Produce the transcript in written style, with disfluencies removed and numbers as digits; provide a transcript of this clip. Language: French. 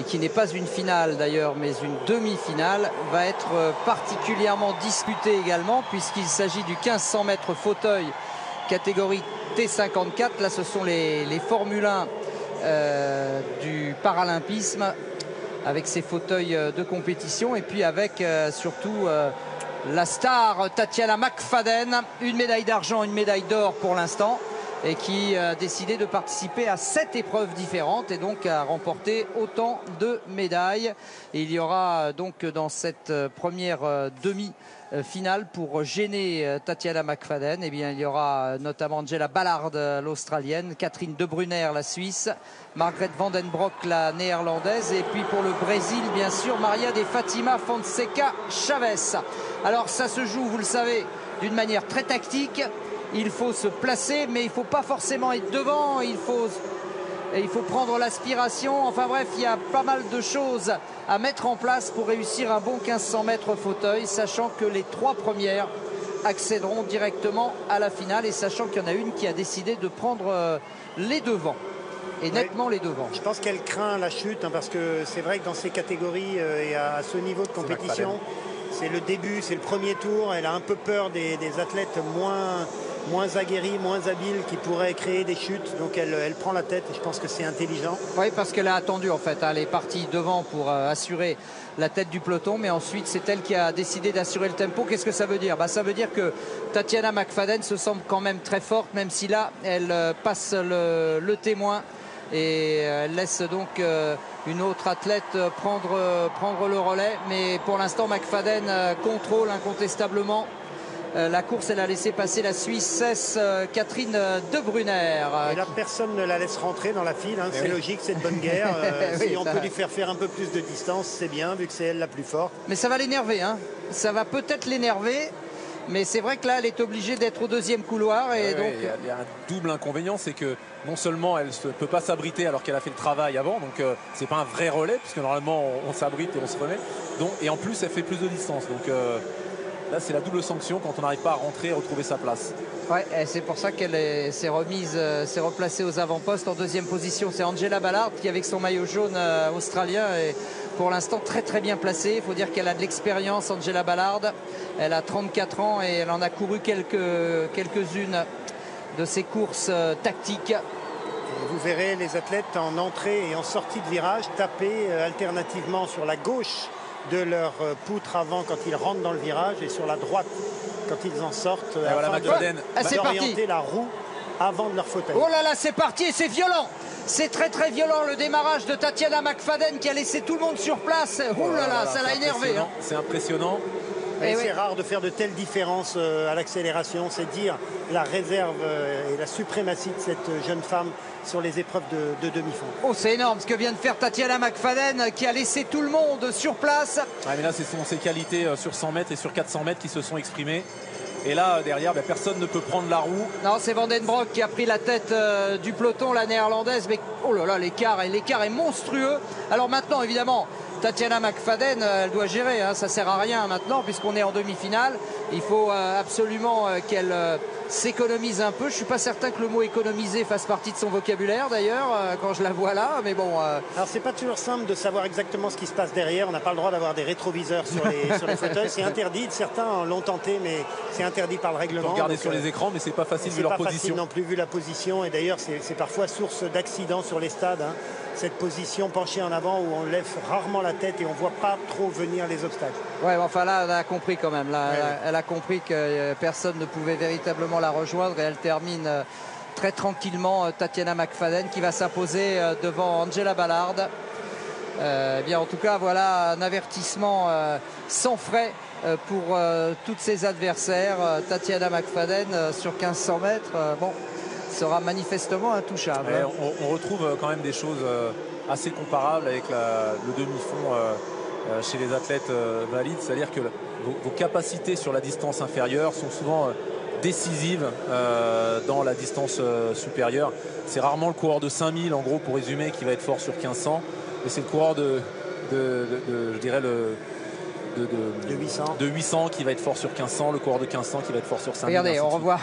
qui n'est pas une finale d'ailleurs, mais une demi-finale, va être particulièrement disputée également, puisqu'il s'agit du 1500 mètres fauteuil catégorie T54. Là, ce sont les Formule 1 du paralympisme, avec ces fauteuils de compétition, et puis avec surtout la star Tatiana McFadden, une médaille d'argent, une médaille d'or pour l'instant, et qui a décidé de participer à 7 épreuves différentes et donc à remporter autant de médailles. Et il y aura donc dans cette première demi-finale, pour gêner Tatiana McFadden, eh bien, il y aura notamment Angela Ballard, l'Australienne, Catherine De Bruyne, la Suisse, Margrethe Van den Broek, la Néerlandaise, et puis pour le Brésil, bien sûr, Maria de Fatima Fonseca Chavez. Alors ça se joue, vous le savez, d'une manière très tactique. Il faut se placer, mais il ne faut pas forcément être devant. Il faut prendre l'aspiration. Enfin bref, il y a pas mal de choses à mettre en place pour réussir un bon 1500 mètres fauteuil, sachant que les 3 premières accéderont directement à la finale, et sachant qu'il y en a une qui a décidé de prendre les devants. Et nettement les devants. Je pense qu'elle craint la chute, hein, parce que c'est vrai que dans ces catégories et à ce niveau de compétition, c'est le début, c'est le premier tour. Elle a un peu peur des athlètes moins aguerris, moins habiles, qui pourraient créer des chutes. Donc elle prend la tête, et je pense que c'est intelligent. Oui, parce qu'elle a attendu en fait. Elle est partie devant pour assurer la tête du peloton, mais ensuite c'est elle qui a décidé d'assurer le tempo. Qu'est-ce que ça veut dire? Ça veut dire que Tatiana McFadden se semble quand même très forte, même si là elle passe le témoin, et elle laisse donc une autre athlète prendre le relais. Mais pour l'instant, McFadden contrôle incontestablement la course. Elle a laissé passer la Suissesse Catherine De Bruyne. Et là, personne ne la laisse rentrer dans la file, hein. C'est logique, c'est de bonne guerre. Si on peut lui faire un peu plus de distance, c'est bien, vu que c'est elle la plus forte. Mais ça va l'énerver, hein. Ça va peut-être l'énerver. Mais c'est vrai que là, elle est obligée d'être au deuxième couloir. Et donc... il y a un double inconvénient, c'est que non seulement elle ne peut pas s'abriter alors qu'elle a fait le travail avant, donc c'est pas un vrai relais, puisque normalement on s'abrite et on se remet. Donc, et en plus, elle fait plus de distance. Donc là, c'est la double sanction quand on n'arrive pas à rentrer et retrouver sa place. Ouais, c'est pour ça qu'elle s'est replacée aux avant-postes en deuxième position. C'est Angela Ballard qui, avec son maillot jaune australien, est pour l'instant très très bien placée. Il faut dire qu'elle a de l'expérience, Angela Ballard. Elle a 34 ans et elle en a couru quelques-unes de ses courses tactiques. Et vous verrez les athlètes en entrée et en sortie de virage taper alternativement sur la gauche de leur poutre avant quand ils rentrent dans le virage, et sur la droite quand ils en sortent, afin d'orienter la roue avant de leur fauteuil. Oh là là, c'est parti, et c'est violent. C'est très très violent, le démarrage de Tatiana McFadden qui a laissé tout le monde sur place. Oh là là, ça l'a énervé. Hein. C'est impressionnant. Et c'est rare de faire de telles différences à l'accélération. C'est dire la réserve et la suprématie de cette jeune femme sur les épreuves de demi-fond. Oh, c'est énorme ce que vient de faire Tatiana McFadden, qui a laissé tout le monde sur place. Mais là, ce sont ses qualités sur 100 mètres et sur 400 mètres qui se sont exprimées. Et là, derrière, personne ne peut prendre la roue. Non, c'est Van den Broek qui a pris la tête du peloton, la néerlandaise. Mais oh là là, l'écart est monstrueux. Alors maintenant, évidemment, Tatiana McFadden, elle doit gérer, hein, ça sert à rien maintenant puisqu'on est en demi-finale. Il faut absolument qu'elle s'économise un peu. Je ne suis pas certain que le mot économiser fasse partie de son vocabulaire d'ailleurs quand je la vois là, mais bon. Alors c'est pas toujours simple de savoir exactement ce qui se passe derrière. On n'a pas le droit d'avoir des rétroviseurs sur les fauteuils. C'est interdit. Certains l'ont tenté, mais c'est interdit par le règlement. On peut regarder sur les écrans, mais c'est pas facile vu leur position. C'est pas facile non plus vu la position. Et d'ailleurs, c'est parfois source d'accidents sur les stades. Hein. Cette position penchée en avant où on lève rarement la tête et on voit pas trop venir les obstacles. Ouais, enfin là, elle a compris quand même. Là, elle a compris que personne ne pouvait véritablement la rejoindre, et elle termine très tranquillement Tatiana McFadden qui va s'imposer devant Angela Ballard. Bien, en tout cas, voilà un avertissement sans frais pour toutes ses adversaires. Tatiana McFadden sur 1500 mètres. Bon, sera manifestement intouchable. On retrouve quand même des choses assez comparables avec le demi-fond chez les athlètes valides, c'est-à-dire que vos capacités sur la distance inférieure sont souvent décisives dans la distance supérieure. C'est rarement le coureur de 5000, en gros, pour résumer, qui va être fort sur 1500, mais c'est le coureur je dirais de 800 qui va être fort sur 1500, le coureur de 1500 qui va être fort sur 5000. Regardez, on revoit